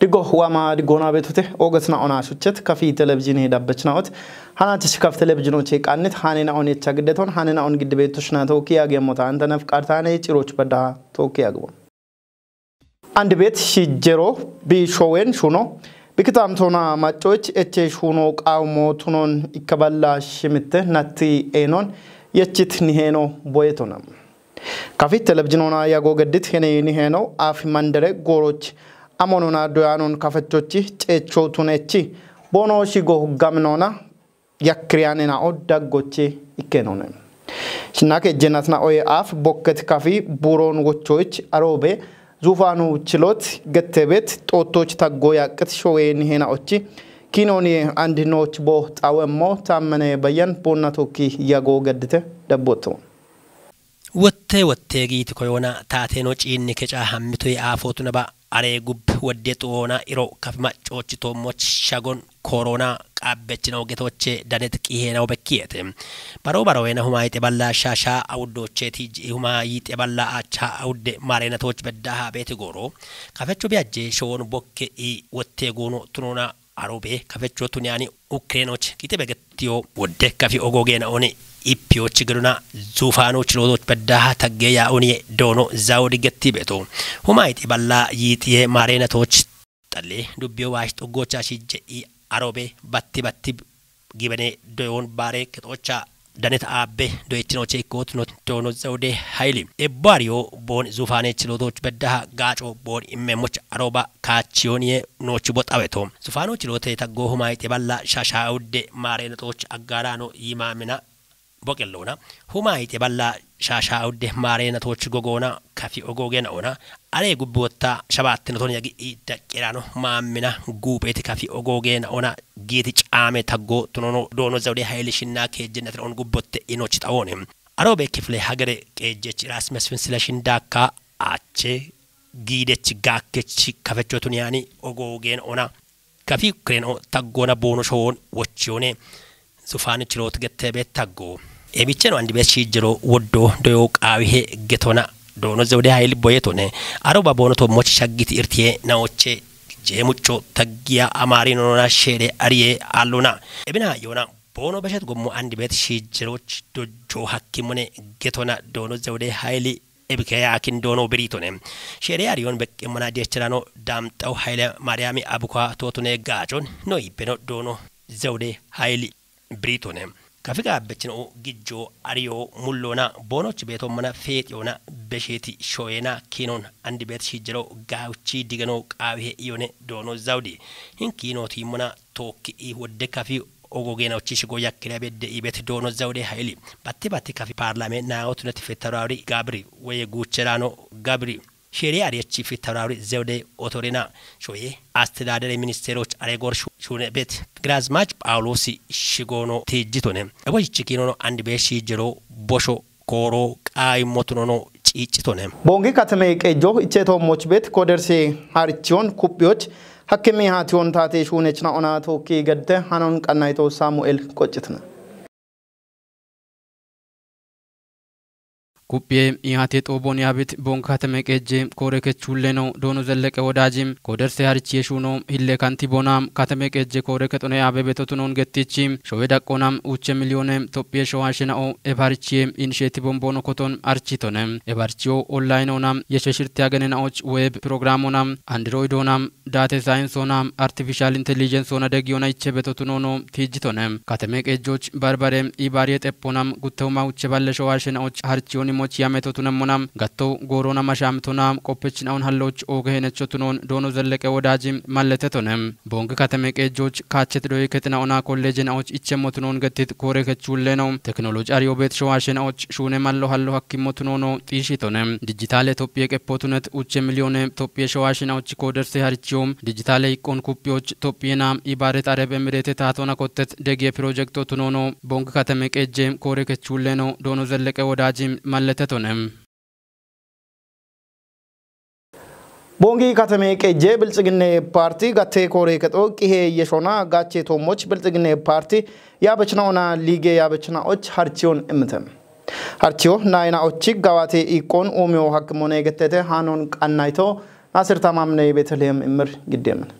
دقو وما دقونا بيتوته أوجتنا أنا شوشت كفي تلفزيون هيدا بتشناوت هنا تشكف تلفزيون وشيك عنت هانينا أوني تشجدتون هانينا أون قد بيتوشنا توكي أجيم متان تنف كارتاني تروش بدا توكي أجوا عند بيت شجرو بيشوين شنو بكتام تونا ما توش اتشونو أو موتونون إكبالا شمته نتي إنون يجت نهينو بويتونام كفي تلفزيوننا ياغو قدت هني نهينو آف مندرة غوروش أمونونا دوانون كفتوتشي تشو تونتشي بونو شيغو غامنونا يكرياننا أو دغوتشي إكنونن شناك جناتنا أوي آف بوكت كفي بورون وچويش أروبي زوفانو تشلوت غتبت توتوش تاغويا كتشوي نهينا أوتشي كينوني عندي نوتش بو تاومو تامنه بيان بونا توكي ياغو قدته دبوتو وتي تكويونا تاتينوچ إني كجا همتوي آفوتنا با أري غوب وديتونا إرو كفما چوچي توموچ شاغون كورونا قابچنو گتوچ دانت كيهناو بكيته باروينا هما يتبلا شاشا اودوچتي هما يتبلا اچا اود ماريناتوچ بدها بيت غورو كفچو بياجي شون بوك اي وتي غونو ترونا አሮቤ ከፈቾቱን ኡክሬኖች ኪተበገትዮ ወደ ከፊ ኦጎጌና ኦኔ ኢፒዮች ግሩና ዙፋኖች ሎዶች በዳሃ ተገያ ኦኔ ዶኖ ዛውዲ ገቲ ቤቶ ሁማይት ባላ ይጥየ ማሬነቶች ጠሌ ዱቢዮ ዋሽ ጦጎቻ ሲጀኢ አሮቤ ባቲ ጊበኔ ዶዮን ባሬ ከጦቻ danet abbe doychinoche ikot not tono zawde hayli ebario bon zufanechi lodoch beddaha gacho bon immemoch aroba kachioniye nochi botaweto zufanochi lote taggo humayte balla shashaude marenatoch aggarano yimamina boqellona humayte balla shashaude marenatoch gogona kafi ogogena ona are gubbotta shabatten ton yagi idaqirano maamina gubeti kafi ogogena ona giti caame taggo tunono dono zawde hayli shinna kejennat on gubbotte inochi tawone arobe kifle hagare kejech rasmes finslashin dakka ache gidech gakkechi kafechotun yani ogogen ona kafi kreno taggona bono shon wochione zufani chilot gettebe taggo ebicheno andi besijiro woddo doyo qawihe getona dono zawde hayli boyetone aroba bono to mochi shagiti irtiye naoche jemucho taggiya amarino na shere ariye alluna ebina yona bono bashat gommo andi bet shijiroch dojo hakkimone getona dono zawde hayli ebikaya akin dono beritone shere ariyon bekke mona decherano damtaw hayle mariami abukwa totune gajon no ipeno dono zawde hayli britone kafika becino gijjo ariyo mullona bonoch beto mana fetiyona besheti shoyena kinon andi bet shijiro gawchi digano qawihe iyone dono zawdi hinkino timona tokki I wodde kafi ogogena ochishigo yakkira bedde ibet dono zawde hayli batti kafi parlament na otnati february gabri weye gucherano gabri Sheria riachi february zawde otorina shoye astedadere ministeroch aregor shune bet grazmach paulosi shigono tejitone ebochikino andi beshi jero bosho koro qay motunono ciicitone bongi katame qejo icheto mochbet koderse harchion kupyoch hakkemi hation tate shunechna ona toki gadde hanon qanayto samuel qochitna Kupye ihate tobon yabit bonkate mekeje koreke chulleno dono zelleke wodajim koderse harchi shuno hille kanti bonam kate mekeje koreke tone yabe betotunon gettichim showeda konam uche milyone topye showashina o ebarchi initiative bombono koton architonem ebarchio online onam yesheshirti aganena och web programonam android onam data science onam artificial intelligence ona degiona iche betotunono tijitonem kate mekejoch barbarem ibariet eponam guttoma uche balle showashina och harchioni moch yametotunem monam gatto gorona mashamtonam kopechnaun halloch ogehenechotunon dono zelleke wodajim malletetonem bonge katemekejoch kachet doy ketna ona college na och ichemotunon gattit koreke chulleno technology ariobet showashen och shune mallo hallo hakkimotunono tishitonem digital ethiopia kepotunet uche milyone ethiopia showashen och koderse harchiom digital ikon kupyoch ethiopia ibaret arab emirate tatona kottet dege project otunono bonge katemekeje koreke chulleno dono zelleke wodajim malletetonem bongi katame keje biltsigne party gatte kore keto kihe yeshona gache to moch biltsigne party ya bechna ona lige ya bechna och harchion imtem harchio naina och gawate ikon omyo hakmone getete hanon qannayto ናስር ተማም ነይ ቤተልሔም እምር ግዴምን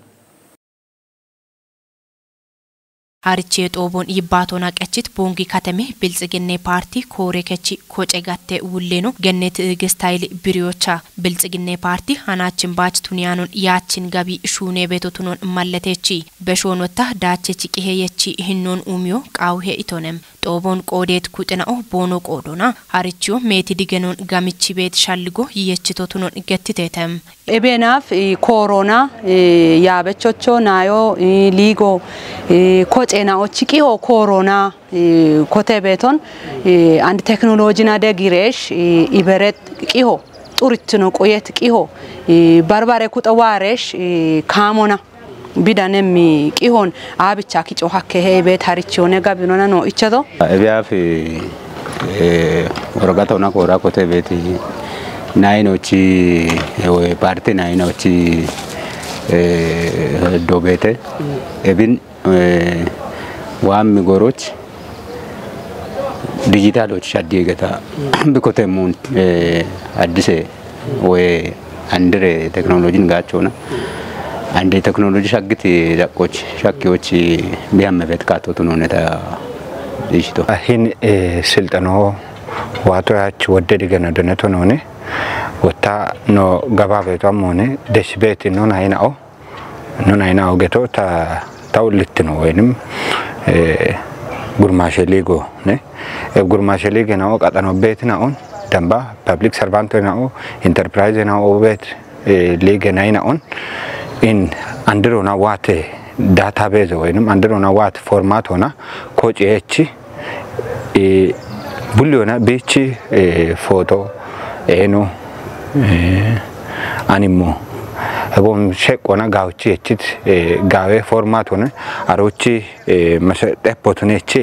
Harichi Tobon Ibatona Kachit Bongi Katame Bilzigene Party Kore Kachi Kochegate Wuleno Genet Gestyle Biriocha Bilzigene Party Hanachin Bach Tunianon Yachin Gabi Shune Betotunon Maletechi Beshonota Dachechi Heyechi Hinnon Umio Kauhe Itonem Tobon Kodet Kutena o Bono Kodona Haricho Meti Digenon Gamichibet Shalgo Yechitotunon Getitetem Ebenaf Corona Yabechocho Nayo Ligo Coach ena ochiki o corona kote beton and technology na de giresh iberet qiho turitno qoyet qiho barbare kutawaresh kamona bidanemi qihon abicha kicho hakke hebe tarichone gabinona no ichado ebiafi orogata ona kora kote beti nainochi e parte nainochi dobete ebin وام مغروج ديجيتال وشادي غتا بكوتمون ادسه و اندر تكنولوجي نغاچونا اند تكنولوجي شاغتي دقوچ شاكيوچ بيام مفتكاتو تنونتا ديشتو هين سلطنو واتو ياچ وددي غنا دنتو نوني وتا نو غبابيتو موني دشبيت نو نايناو غتو تا تاولتنو وينم gurmaasheligo ne gurmaasheligo na qatano bet na on damba public servant na o enterprise na o bet liga na on in andro na what database ወይንም andro na what format ሆና ኮጭ እቺ ቡሊዮና ቤቺ ፎቶ ኤኖ አኒሞ Ebom shekona gauchi echit gawe format one arochi masete potunechi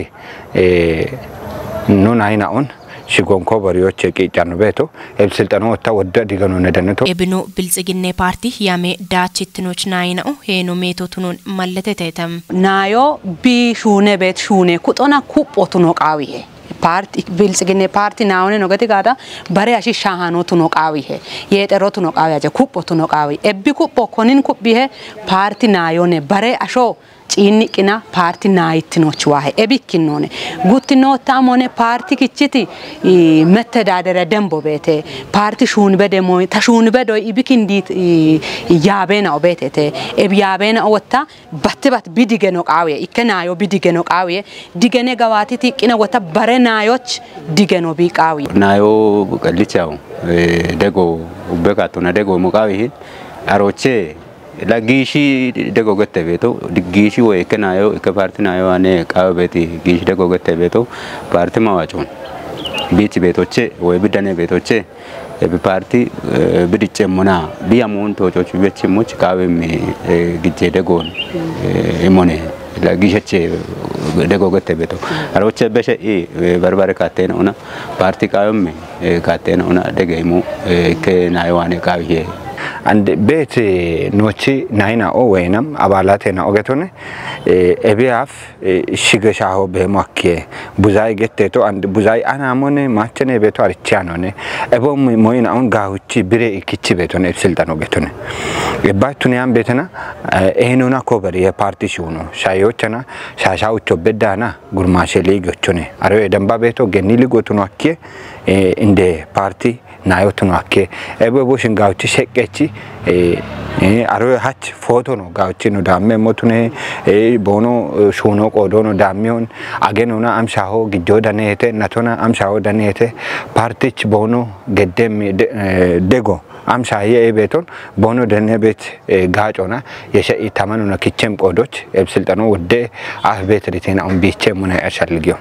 no naina on shigonko barioche ki janbeto elsiltano ta wadda digano nedaneto Ebino Bilzigine Party yame dachitnoch naina o heno metotunon malletetetam nayo bi shune bet shune kutona kupotuno qawihe Party Bilzigine Party naone nogati gada bare ashi shahano tuno qawi he yetero tuno qawi aje kuppo tuno qawi ebbi kuppo konin kubbi he party nayone bare asho ciinniqina party nayittinoch wahe ebikkinone guttino tamone party kichiti mettedadere dembo bete party shun bede moy ta shun bedo ibikindit yabena obetete eb yabena otta batbat bidigeno qawi ikkenayo bidigeno qawi digene gawati tiqina wata bare nayoch digeno bi qawi nayo qallichao dego ubekatona dego muqawi aroche la gishi dego gette beto gishi wo ekenayo ek party nayo ane qawbeti gishi dego gette beto party mawachon biti betoche wo bidane betoche ebi party bidiche mona biamun tochoch bechi much qawemi gije dego emone la gishache dego gette beto aroche beshe barbare katena ona party qawemi katena ona degemu ke nayo ane qawye and bet nochi naina o wenam abalatena ogetone ebiaf shigeshaho bemakke buzai getteto and buzai anamone machene beto archianone ebo moina on gahuchi bire ikichi betone epsiltano getone ebatuniam betena enona kobari e party shuno shayochana shashaucho bedana gurmasheli gochone aro edamba beto genili gotuno akke inde party nayotuno akke ebo boshin gauchi shekechi aro hach photo no gauchi no damme motune bono shuno qodono dammion agenona amshaho gijodane hete natona amshaho dane hete partich bono gedem dego amshaye ebeton bono dane bet gachona yeshai tamanuna kichem qodoch ebsiltano wode ahbet ritena on biche muna ashalgyo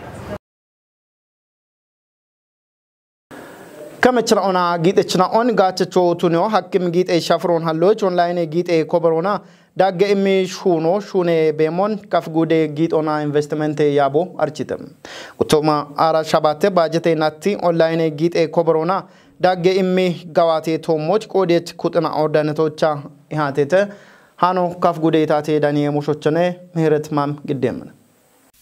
كمتشنا أنا جيت اتشنا أون قاتشو تونيو حكم جيت أي شافرون هالوج أونلاين جيت أي كوبرونا داق إمي شوني بيمون كف جودة جيت أنا إنفستمنت يابو أرشيتم وتوما أرا شباتة باجتة ناتي أونلاين جيت أي كوبرونا داق إمي قواتي توموج كوديت كوتنا أوردن توتشا إهاتة هانو كف جودة تاتي دانية مشوتشنة مهرت مام قدامنا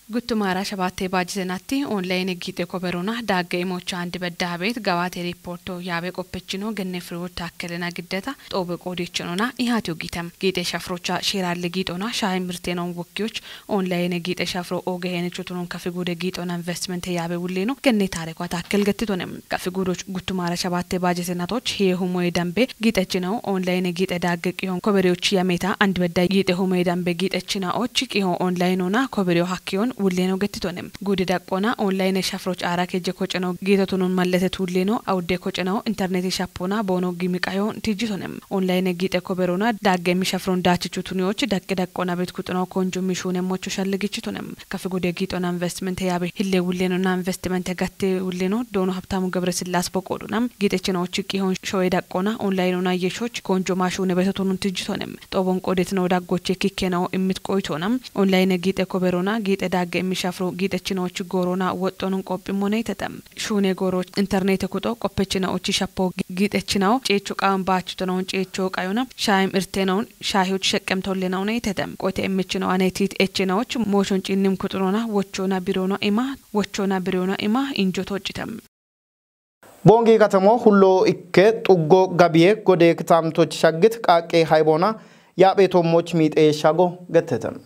ጉቱማራ ሸባቴ ባጅዘናቲ ኦንላይን ጊጤ ኮበሩና ዳገ ኢሞቻ አንድ በዳ ቤት ጋዋቴ ሪፖርቶ ያበ ቆপችኖ ገነ ፍሬው ታከለና ግደታ ጦበ ቆዲችኖና ኢሃቲው ጊተም ጊጤ ሸፍሮቻ ሼራል ጊጦና ሻይ ምርቴኖ ወኪዎች ኦንላይን ጊጤ ሸፍሮ ኦገሄነቾቱን ከፍጉደ ጊጦና ኢንቨስትመንት ያበ ውሌ ነው ገነ ታሪኳ ታከል ገትቶንም ከፍጉዶች ጉቱማራ ሸባቴ ባጅዘናቶች ሄሁሞ የዳምቤ ጊጤችነው ኦንላይን ጊጤ ዳገ ቂዮን ኮበሬዎች ያሜታ አንድ በዳ ጊጤ ሁሞ የዳምቤ ጊጤችናዎች ቂዮ ኦንላይኖና ኮበሬው ሀኪዮን ውሌኖ ገትቶንም ጉድ ዳቆና ኦንላይን ሸፍሮች አራከ ጀኮጨነው ጌተቱን ማለተት ውሌኖ አውደ ኮጨነው ኢንተርኔት ሻፖና ቦኖ ጊሚቃዮን ቲጂቶንም ኦንላይን ጊጤ ኮበሮና ዳገሚ ሸፍሮን ዳችቹቱኒዎች ዳቆና ቤት ኩጥኖ ኮንጆ ሚሹን ሞቹ ሸልግችቶንም ከፍጉደ ጊጦና ኢንቨስትመንት ያበ ህሌ ውሌኖና ኢንቨስትመንት ገት ውሌኖ ዶኖ ሀብታሙ ገብረ ስላስ በቆዱናም ጌተችናዎች ቂሆን ሾይ ዳቆና ኦንላይኖና የሾች ኮንጆ ማሹን ቤተቱን ቲጂቶንም ጦቦን ቆዴት ነው ዳጎቼ ኪኬናው እምትቆይቶናም ኦንላይን ጊጤ ኮበሮና ጊጤ ዳገ የሚሻፍሩ ጊጤችናዎች ጎሮና ወጦኑን ቆጵሞነ ይተተም ሹኔ ጎሮች ኢንተርኔት ኩጦ ቆጵችናዎች ሻፖ ጊጤችናው ጬቹ ቃን ባችቶናውን ጬቾ ቃዩና ሻይም እርቴናውን ሻሂዎች ሸቀምቶልናው ነው ይተተም ቆቴ የሚችናው አኔቲት ኤችናዎች ሞሾን ጪንም ኩጥሮና ወቾና ቢሮና ኢማ እንጆቶጭተም ቦንጌ ከተሞ ሁሎ ኢከ ጡጎ ጋቢዬ ጎዴ ክታምቶች ሻግት ቃቄ ሃይቦና ያቤቶሞች ሚጤ ሻጎ ገተተም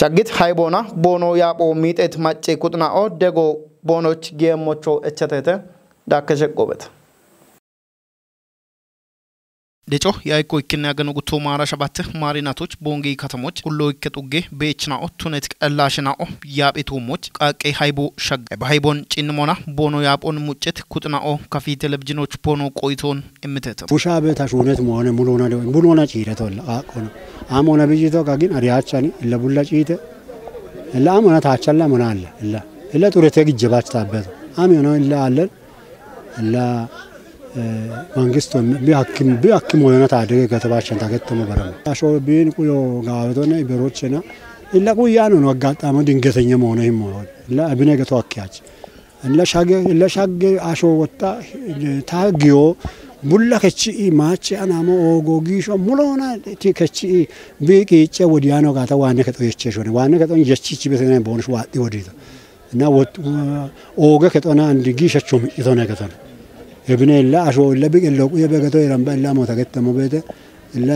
ሻግት ሃይቦና ቦኖ ያቦ ሚጤት ማጬ ኩጥናኦ ደጎ ቦኖች ጌሞቾ እቸተተ ዳከሸቆበት ደጮ ያይቆ ይከና ያገኑ ጉቱማራ ሸባት ማሪናቶች ቦንጌ ከተሞች ሁሎ ይከጡጌ በእችናኦ ቱነት ቀላሽናኦ ያቤቶሞች ቃቄ ሃይቦ ሸግ በሃይቦን ጭንሞና ቦኖ ያቦን ሙጭት ኩጥናኦ ከፊ ቴሌቪዥኖች ቦኖ ቆይቶን እምተተ ፉሻ በታሹነት ሞነ ሙሉና ጪረቶላ አቆነ አሞና ቢጂቶ ጋጊን አሪያቻኒ ለቡላ ጪተ ለአሞና ታቻላ ሞናለ እላ ጡረተ ግጀባች ታበት አሚዮና እላ አለ እላ መንግስቱ ቢያክም ወና ታደገ ከተባቸን ታገተሙ በረም አሾ ቢን ቁዮ ጋወቶና ይበሮችና እላ ቁያኑ ነው አጋጣሙ ድንገተኛ መሆነ ይሞል እላ አብነገቶ አኪያች እላ ሻገ አሾ ወጣ ታጊዮ ቡላ ከቺ ማቺ አናሞ ኦጎጊሾ ሙሉና ቲከቺ ቢቂጨ ወዲያኖ ጋታ ዋነ ከጦየቸሽ ሆነ ዋነ ከጦን የቺቺ በተና ቦንሽ ዋዲ ወዲታ እና ወጥ ኦገ ከጦና አንድ ጊሸቾ ምጭቶ ነገታ እብነላ አሾ ለብቅለው የበገቶ ይረምበላ ሞታ ከተሞ በተ ላ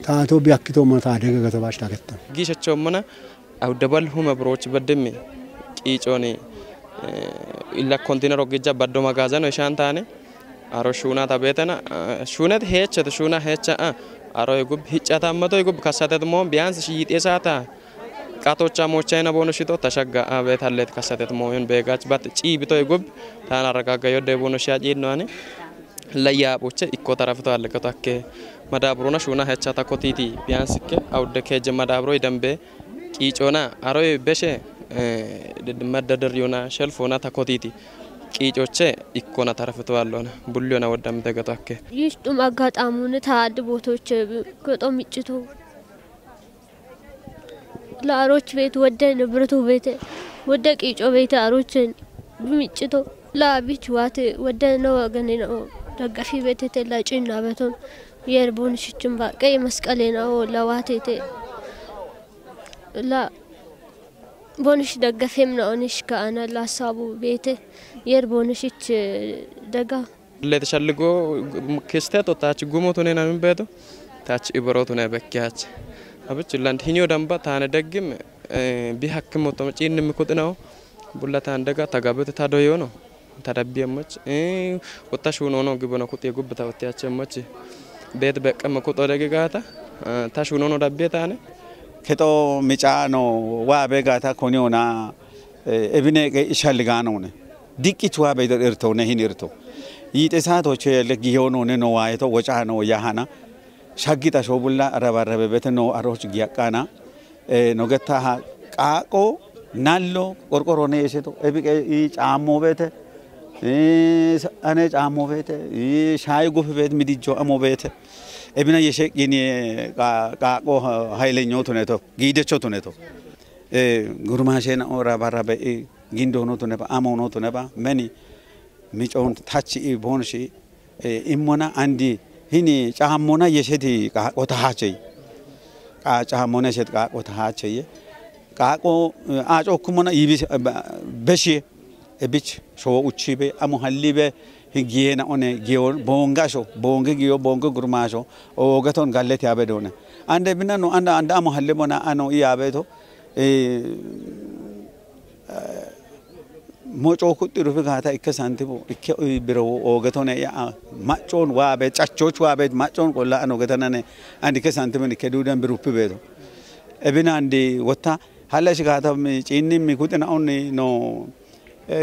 ታቶ ቢያክቶ ሞታ አደገ ከተባሽ ታከተም ጊሸቾ መና አው ደበል ሁመ ብሮች በደም ቂጮኔ ኢላ ኮንቴነር ኦገጃ ባዶ ማጋዘን ሻንታኔ አሮ ሹና ታበተና ሹነት ሄቸት ሹና ሄቻ አሮ ይጉብ ሂጫታ መቶ ይጉብ ካሳተት ሞን ቢያንስ ሽይጤሳታ ቃቶቻ ሞቻይና ቦኖሽቶ ተሸጋ አበታለት ካሳተት ሞን በጋች ባት ጪብቶ ይጉብ ታና ረጋጋዮ ደቦኖ ሻጂ ነዋኔ ለያቦቸ ኢኮ ተራፍቶ አለከታከ መዳብሮና ሹና ሄቻ ታኮቲቲ ቢያንስ ከ አውደ ከጀ መዳብሮ ይደምበ ቂጮና አሮ በሸ መደደር ዮና ሸልፎና ታኮቲቲ ቂጮቼ ኢኮና ተራፍቶ አለና ቡልዮና ወዳም ተገታከ ይስጡም አጋጣሙን ታድ ቦቶች ከጦም ይጭቶ ላሮች ቤት ወደ ንብረቱ ቤት ወደ ቂጮ ቤት አሮችን ብሚጭቶ ላቢች ዋት ወደ ነው ወገኔ ነው ደጋፊ ቤት ተላጭና በቶን የርቦን ሽችም ባቀይ መስቀሌናው ለዋቴቴ ላ ቦንሽ ደጋፊም ነው ንሽ ካና ላሳቡ ቤት የርቦንሽች ደጋ ለተሸልጎ ክስተት ታች ጉሞቱ ነና ምንበቶ ታች ኢብሮቱ ነው በኪያች አብች ላንድ ሂኒዮ ደምባ ታነ ደግም ቢሐክም ወጥቶ ጪን ምኩጥናው ቡላታን ደጋ ተጋበተ ታዶዮ ነው ታዳቢያመች ወጣሽ ሆኖ ነው ግበነ ኩጥ የጉብታ ወጥያቸመች ቤት በቀም ኩጥ ደጋታ ታሽ ሆኖ ነው ዳቤታነ ከቶ ሚጫ ነው ዋ በጋታ ኮኒዮና እብኔ ይሻልጋ ነው ነ ዲቂት ዋ በደርቶ ነው ሂኒርቶ ይጤሳቶች ለጊዮ ነው ነው ዋይቶ ወጫ ነው ያሃና ሻጊታ ሾቡላ አረባረበበት ነው አሮች ጊያቃና ኖገታ ቃቆ ናሎ ቆርቆሮኔ የሰቶ እብቀ ጫሞ ቤተ አነ ጫሞ ቤተ ሻይ ጉፍ ቤት ሚዲጆ አሞ ቤተ እብና የሸቂኒ ቃቆ ኃይለኛው ተነቶ ጊደቾ ተነቶ ጉርማሼና አረባረበ ጊንዶኖ ተነባ አሞኖ ተነባ መኒ ሚጮን ታቺ ቦንሺ ኢሞና አንዲ هني جامونا يشتي قطعاتي جامونا يشتي قطعاتي قاقو آجو كمونا يبي بشي ebich show uchibe amu hallibe higiena one gion bonga sho bonga gio bonga gurmasho o gaton gallet yabe dona ande binano anda amu halle mona ano yabe to mocho kutiru figata ikkasantibo ikke biro o gaton ya machon wabe chachoch wabe machon kolla ano gatanane andi ikkasantibo ikedudan birupi bedo ebina andi wata halle shigata mi chinni mi kutena onni no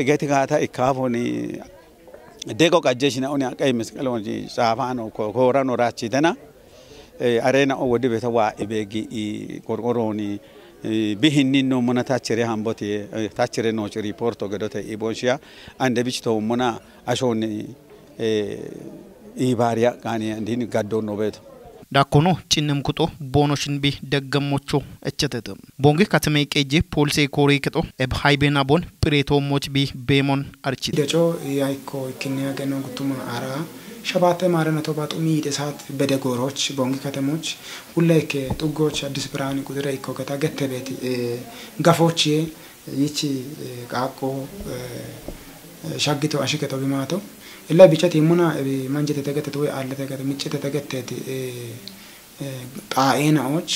gati gata ikafoni dego kajeshina oni akai miskaloni safano korano rachidana arena o wodi beta wa ibegi korkoroni bihinni no mona tachere hambote tachere no report godote ibonshia ande bichto mona ashoni ibaria kani andini gaddo no beto ዳኮኖ ጭንም ኩጦ ቦኖሽን ቢ ደገሞቾ እቸተተ ቦንጌ ከተመይ ቀጄ ፖሊሴ ኮሪ ከጦ ኤብ ሃይቤና ቦን ፕሬቶ ሞች ቢ ቤሞን አርቺ ደጮ ያይኮ ይክኒያ ገኖ ጉቱማ አራ ሸባተ ማረነቶ ባጡሚ ደሳት በደጎሮች ቦንጌ ከተሞች ሁላይከ ጡጎች አዲስ ብርሃን ቁጥረ ይኮ ከታ ገተቤት ጋፎች ይቺ ቃቆ ሻግቶ አሽከቶ ቢማቶ إلا بيجات يمنا منجت تجت توي على تجت ميجت تجت عين أوش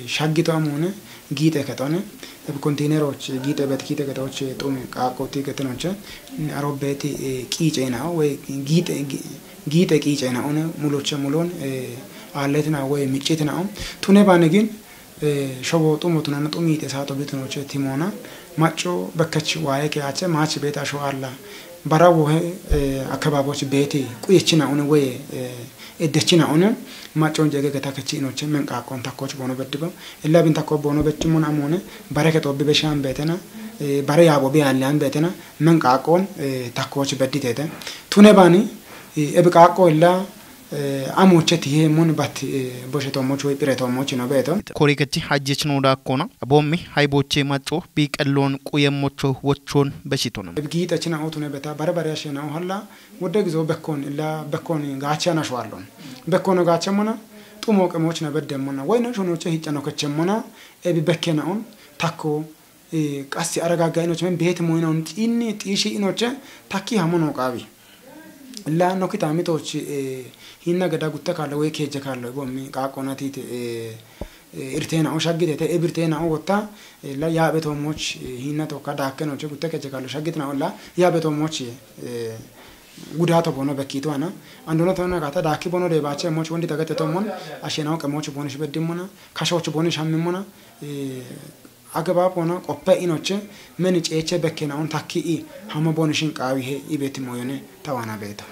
شقي توامونه جيت كتانه تبي كونتينر أوش جيت بيت كيت كتاوش تومي كاكوتي كتناوش أروح بيتي كيج هنا أو جيت كيج هنا أونه مولوش مولون على تنا أو ميجت هنا أم تونه بانجين شو تومو تنا تومي تساتو بيتناوش تيمونا ماتشو بكتش واي كأچه ماتش بيت أشوا الله براو أكبابوش بيتي كويشنا أونه وي إدشنا أونه ما تون جاك كتاكشي نوتش من كأكون تاكوش بونو بدبا إلا بين تاكو بونو بدشمون أمونه بركة توبي بشام بيتنا بري أبو بيعلان بيتنا من كأكون تاكوش بدي تيتا تونه إبكاكو إلا አሞቸት ይሄ ሞን ባት ቦሸቶሞች ወይ ፕሬቶሞች ነው በቶ ኮሪከቲ ሐጅች ነው ዳኮና ቦሚ ሃይቦቼ ማጮ ቢቀሎን ቁየሞቾ ወቾን በሽቶ ነው ቢጊጠችና አውቱነ በታ በረበሪያሽ ነው ኋላ ወደ ግዞ በኮን ኢላ በኮን ጋቻና ሸዋሎን በኮን ጋቸሞና ጡሞቀሞች ነው በደሞና ወይና ሾኖች ሂጨነው ከቸሞና ኤቢ በከናውን ታኮ ቃሲ አረጋጋይኖች ምን ቤት ሞይናውን ጢኒ ጢሺ ኢኖች ታኪ ሃሞኖ ቃቢ لا نوكيت عميتوش هنا قد أقول تكالو ويكيج كالو بومي كاكوناتي إرتينا أو شقيته إبرتينا أو وتا لا يابتهم موش هنا تو كذا كانوا شو قلت كيج كالو شقيتنا ولا يابتهم موش غوداتو بونو بكيتو أنا عندنا تونا كاتا داكي بونو دباچه موش وندي تاكت تومون عشان أو كموش بونش بديمونا كاشوش بونش هميمونا أجابا بونا قبّة إنوچه منيج إيچه بكينا أون تاكي هم بونشين قاوي هي إبيت موينه توانا بيتا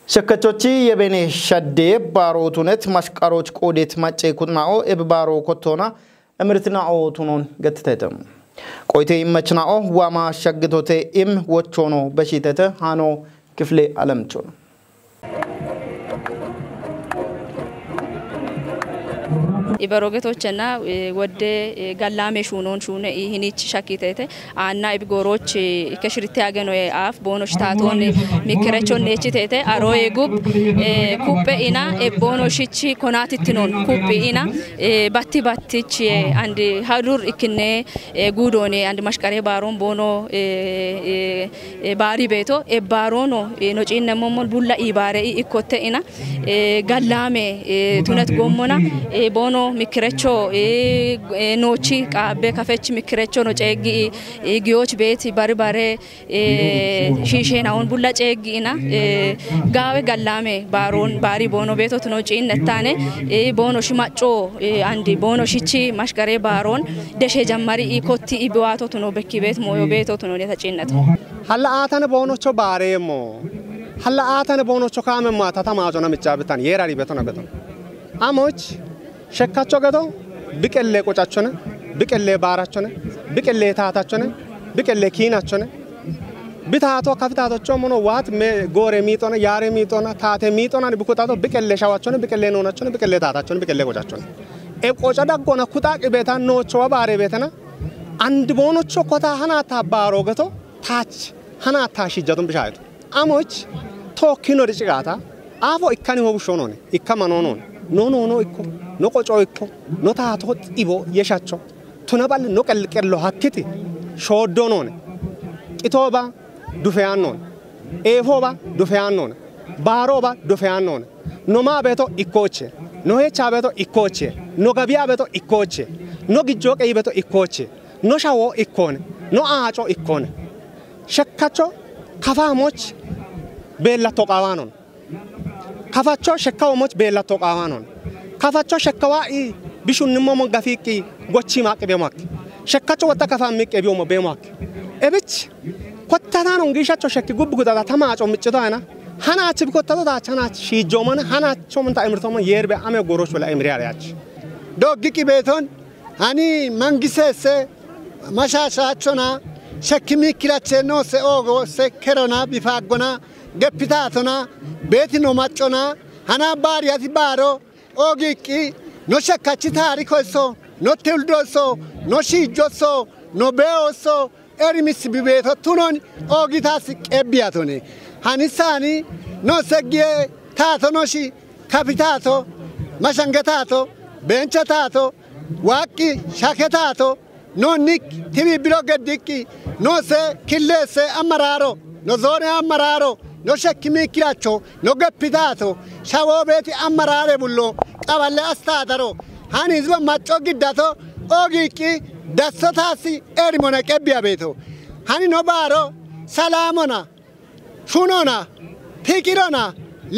شكتوچي يبني شدّي باروتونت مشكاروچ قودت ماچي كوتناو إب بارو كوتونا أمرتناو تونون گتتتم قويتي مچناو واما شگتوتي إم وچونو بشيتته هانو كفلي علمچون ኢበሮገቶችና ወደ ጋላሜ ሹኖን ሹነ ይህኒች ሻኪተተ አና ኢብጎሮች ከሽሪት ያገነው አፍ ቦኖች ታቶን ሚክረቾን ነችተተ አሮዬ ጉብ ኩጴ ኢና ቦኖሽቺ ኮናትትኖን ኩጴ ኢና ባቲ ባቲች አንድ ሀዱር ኢክነ ጉዶኔ አንድ ማሽቀሬ ባሮን ቦኖ ባሪ ቤቶ ባሮኖ ኖጪን ነሞሞን ቡላ ኢባሬ ኢኮተ ኢና ጋላሜ ቱነት ጎሞና ቦኖ ሚክረቾ ኖቺ ቃቤ ከፈች ሚክረቾ ነው ጨጊ ኢጊዮች ቤት ባርባሬ ሺሼናውን ቡላ ጨጊና ጋዌ ጋላሜ ባሮን ባሪ ቦኖ ቤቶት ነው ጪን ነታኔ ቦኖ ሽማጮ አንዲ ቦኖ ሽቺ ማሽቀሬ ባሮን ደሼ ጀማሪ ኢኮቲ ኢብዋቶት ነው በኪ ቤት ሞዮ ቤቶት ነው የተጪነት ሀላ አተነ ቦኖቾ ባሬሞ ሀላ አተነ ቦኖቾ ካመማ ታታማጆ ነው ምጫብታን የራሪ ቤቶና ቤቶ አሞች ሸካቸው ገዶ ቢቀሌ ቆጫቸነ ቢቀሌ ባራቸነ ቢቀሌ ታታቸነ ቢቀሌ ኪናቸነ ቢታቶ ከፍታቶቾ ሞኖ ዋት ጎሬ ሚጦና ያሬ ሚጦና ታቴ ሚጦና ቢቆጣቶ ቢቀሌ ሻዋቸነ ቢቀሌ ኖናቸነ ቢቀሌ ታታቸነ ቢቀሌ ቆጫቸነ ቆጫ ዳጎና ኩጣቅ ቤታ ኖቾ ባሬ ቤተና አንድ ቦኖቾ ኮታ ሀናታ ባሮ ገቶ ታች ሀናታ ሽጀቱን ብሻይቱ አሞች ቶኪኖ ዲጭጋታ አፎ ኢካኒ ሆብሾ ነው ኢካማኖ ነው ኖ ኢኮ no qocoyko no taato ibo yeshacho tunabal no qalqello hakkiti shooddonon qitoba dufeannon efoba dufeannon baroba dufeannon no ma beto ikoche no hecha beto ikoche no gabia beto ikoche no gijjo qey beto ikoche no shawo ikone no aaco ikone shekkacho kafamoch bella toqawanon kafacho shekkawomoch bella toqawanon kafacho shekkawai bishunimo mo gafiki gochi maqbe mak shekkacho wata kafamik ebiyo mo bemak ebich kottananon gishacho shekki gubbu gudada tamaco miccitana hanaach bikottado da chanach shijomana hanacho monta emirtomo yerbe ame goroch wala emriyalach doggi beton hani mangisese mashashachona shekimi kilacheno se ogo se kerona bifagona gepitatona betino machona hana bariyati baro ogiki no shekkachi tarikoso no tildoso no shijoso no beoso erimis bibeto tunon ogitas ebiatone hanisani no segie tato noshi capitato mashangetato benchatato waqi shaketato no nik tibi bilogadiki no se killese amararo no zone amararo no shekimi kilacho no gapitato shawobeti amarare bullo qaballe astadaro hani zba macho gidato ogiki dasotasi erimona qebbiya beto hani no baro salamona shunona fikirona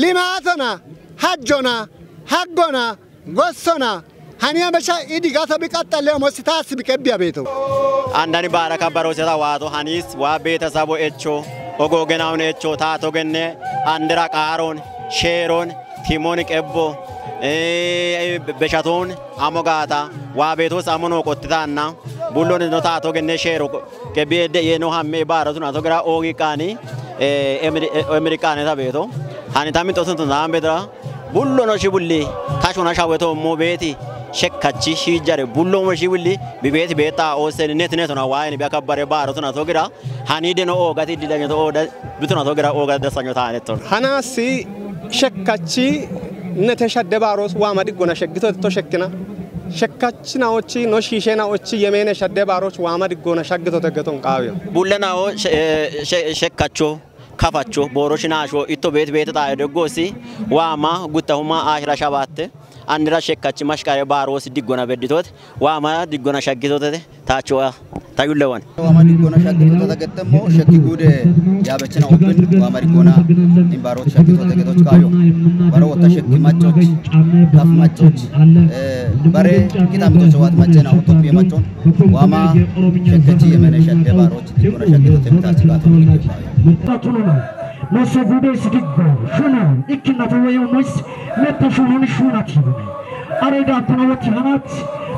limatona hajjona haggona gossona hani amesha idigato biqattalle mositasi biqebbiya beto andani baraka baroseta wato hanis wa beta sabo echo ogogenaun echo tato genne andira qaron sheron timoni qebbo beshaton amogata wa beto samono qottitana bullon no tato genne shero kebede yeno hamme baratu na to gra ogi kani amerikane ta beto hani tamin to tun na bedra bullo no shibulli kashona shaweto mo beti shekkachi shijare bullo mo shibulli bibeti beta o sen net na wayni be akabare baratu na to gra hani de no o gati didanyo to o bituna to gra o ga dasanyo ta neton hanasi shekkachi nete shadde baros wa madi gona sheggito to shekkina shekkachina ochi no shishena ochi yemene shadde baros wa madi gona shaggito to geton qawiyo bullena o shekkacho kafacho boroshinasho itto bet bet ta degosi wama gutahuma ahira shabatte andira shekkachi mashkare baros digona bedditot wama digona shaggitote tacho tayulewan wama digona shaggitote getemo shekki gude yabechina open wama digona imbaros shaggitote getoch kayo baro wata shekki machoch kaf machoch bare kitamito chawat machena utopia machon wama shekkachi yemene shadde baros digona shaggitote mtachikato no se gude sidiggo shuna ikina tawayo nos meta shuna shuna tibune areda tanawati hanat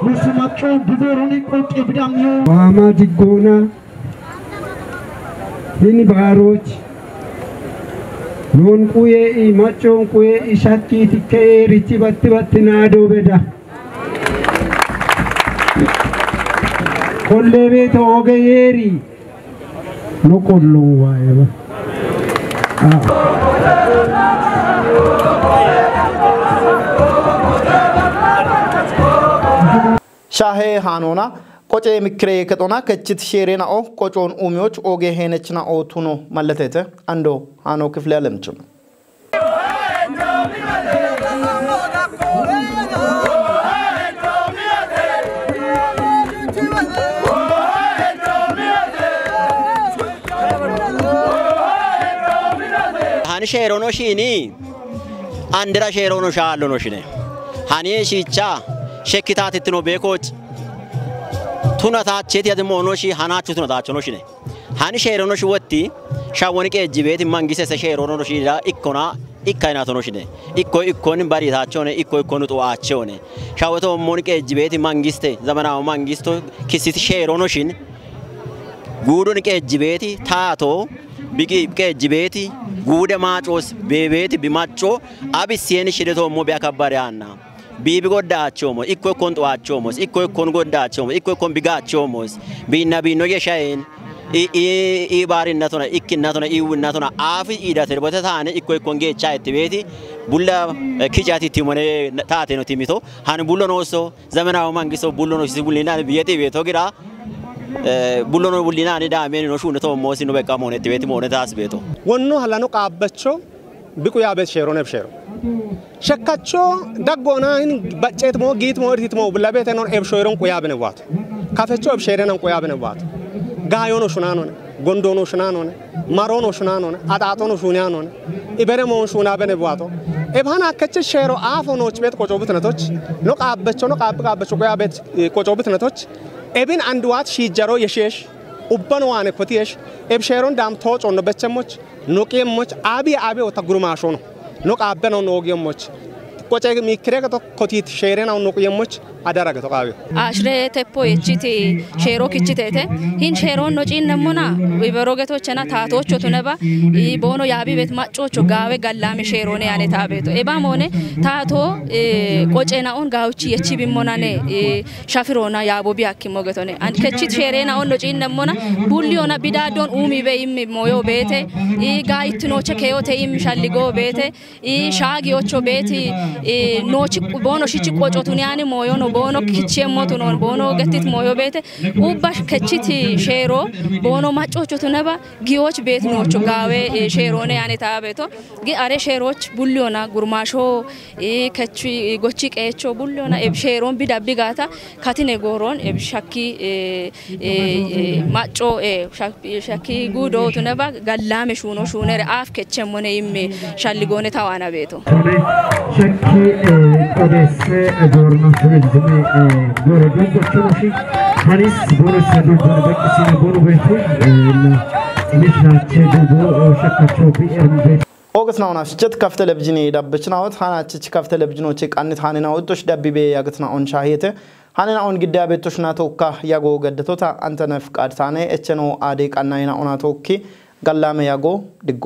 musmacho biberoni qoqe bidamyo wama digona hini baroch non kuye I machon kuye ishaki tikke richi batti nado beda kollebe to oge yeri no kollo waeba shahe hanona qoce mikre ketona kechit sherena o qochon umyoch oge henechna o tuno malletete ando hano kifle alemchum hani sherono shini andira sherono shallo no shine hani shicha shekkitaatitino beekoch tuna taacheti ademo no shi hanachu tuna taachono shine hani sherono shi wotti shawoni qejibeti mangise se sherono no shira ikkona ikkayna tono shine ikkon bari taachone ikkon to aachone shawoto moni qejibeti mangiste zamanawo mangisto kisit sherono shin gudon qejibeti taato bigi qejibeti gude maachos bebeti bimacho abisieni shideto mo be akabare anna bibi goddaachomos ikko kon to aachomos ikko kon goddaachomos ikko kon bigaachomos binna binno yeshaen i bari natona ikkinatona i wunnatona afi ida terbota tane ikko kon gecha etibeti bulla kijati timone taate no timito han bullo no so zamana o mangiso bullo no si bullina biyete beto gira bullo no bullina ni da men no shune to mo sino beka mo ne tibeti mo ne tas beto wonno halano qaabbacho biqu yaabet shero ne shero shakkacho daggona hin baccet mo giit mo irtit mo bulla bete non ebshoiron ko yaabene wat kafecho ebsherenan ko yaabene wat gayono shunano ne gondono shunano ne marono shunano ne atatono shunano ne ibere mo shuna bene wato ebhana kache shero afono chbet ko jobut natoch no qaabbacho no qaabbacho ko yaabet ko jobut natoch ebin andwat shijaro yeshesh ubbano ane kotiyesh ebsheron dam toch onno bechemoch no kemoch abi otagurmashono no qaabano no gemoch koche mikre ka to kotit sherena no kemoch adaraga to qabe ashre tepo yechiti shero kichitete hin sheron no cin namona wiberogetochena taatocho tuneba I bono yabi bet machocho gawe gallame sherone ane tabeto eba mone taato kochena on gawchi yechi bimonane shafirona yabo bi akimogetone and kechit sherena on no cin namona buliona bidadon umi be immi moyo bete gaitnoche keyote im shalligo bete shagi ocho beti nochi bono shichi kocho tunyani moyo no bono kichemmoto non bono gatit moyo bete ubash kechiti shero bono machocho tuneba giyoch bet nocho gawe sherone ane tabeto gi are sheroch buliona gurmasho kechi gochi qecho buliona eb sheron bidabbi gata katine goron eb shakki macho shakki gudo tuneba gallame shuno shunere af kechemmone imme shalligone tawana beto shakki odesse gorno turizmi gore gogo chushi hanis gore sadu gore bakisina gore betu mishna chedu shakkacho bi erbe ኦገስና ሆና ሽጨት ከፍ ቴሌቪዥን ዳበችናውት ሃናች ከፍ ቴሌቪዥኖች ቃንት ሃነና ወጥቶሽ ዳቢቤ ያገትና ኦን ሻሄተ ሃነና ኦን ግዳ ቤቶሽና ተወካ ያጎ ገደቶታ አንተነ ፍቃድ ታኔ እቸኖ አዴ ቃናይና ኦና ተወኪ ጋላመ ያጎ ድጎ